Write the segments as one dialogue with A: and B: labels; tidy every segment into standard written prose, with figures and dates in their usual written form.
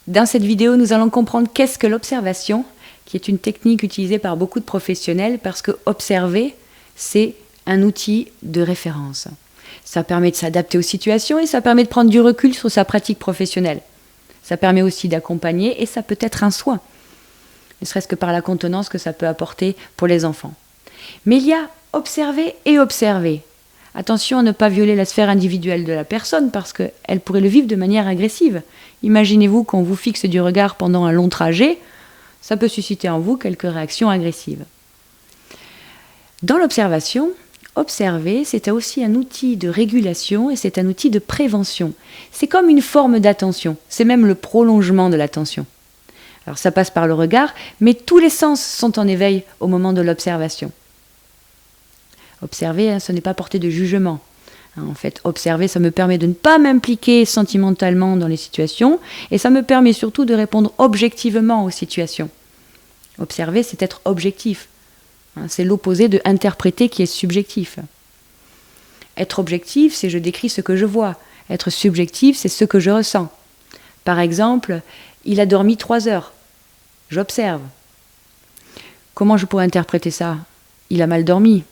A: Dans cette vidéo, nous allons comprendre qu'est-ce que l'observation, qui est une technique utilisée par beaucoup de professionnels parce que observer, c'est un outil de référence. Ça permet de s'adapter aux situations et ça permet de prendre du recul sur sa pratique professionnelle. Ça permet aussi d'accompagner et ça peut être un soin, ne serait-ce que par la contenance que ça peut apporter pour les enfants. Mais il y a observer et observer. Attention à ne pas violer la sphère individuelle de la personne parce qu'elle pourrait le vivre de manière agressive. Imaginez-vous qu'on vous fixe du regard pendant un long trajet, ça peut susciter en vous quelques réactions agressives. Dans l'observation, observer, c'est aussi un outil de régulation et c'est un outil de prévention. C'est comme une forme d'attention, c'est même le prolongement de l'attention. Alors ça passe par le regard, mais tous les sens sont en éveil au moment de l'observation. Observer, ce n'est pas porter de jugement. En fait, observer, ça me permet de ne pas m'impliquer sentimentalement dans les situations et ça me permet surtout de répondre objectivement aux situations. Observer, c'est être objectif. C'est l'opposé de interpréter qui est subjectif. Être objectif, c'est je décris ce que je vois. Être subjectif, c'est ce que je ressens. Par exemple, il a dormi 3 heures. J'observe. Comment je pourrais interpréter ça ? Il a mal dormi.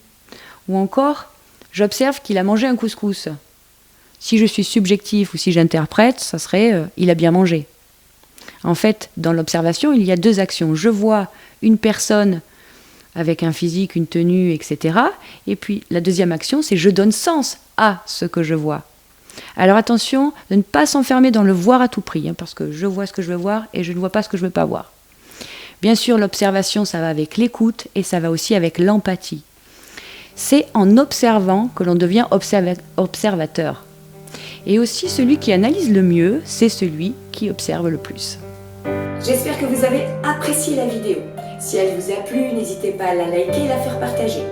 A: Ou encore, j'observe qu'il a mangé un couscous. Si je suis subjectif ou si j'interprète, ça serait il a bien mangé. En fait, dans l'observation, il y a 2 actions. Je vois une personne avec un physique, une tenue, etc. Et puis la deuxième action, c'est je donne sens à ce que je vois. Alors attention de ne pas s'enfermer dans le voir à tout prix, parce que je vois ce que je veux voir et je ne vois pas ce que je ne veux pas voir. Bien sûr, l'observation, ça va avec l'écoute et ça va aussi avec l'empathie. C'est en observant que l'on devient observateur. Et aussi, celui qui analyse le mieux, c'est celui qui observe le plus.
B: J'espère que vous avez apprécié la vidéo. Si elle vous a plu, n'hésitez pas à la liker et la faire partager.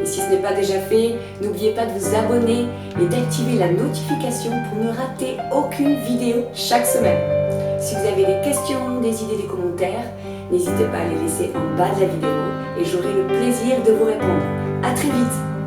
B: Et si ce n'est pas déjà fait, n'oubliez pas de vous abonner et d'activer la notification pour ne rater aucune vidéo chaque semaine. Si vous avez des questions, des idées, des commentaires, n'hésitez pas à les laisser en bas de la vidéo et j'aurai le plaisir de vous répondre. À très vite!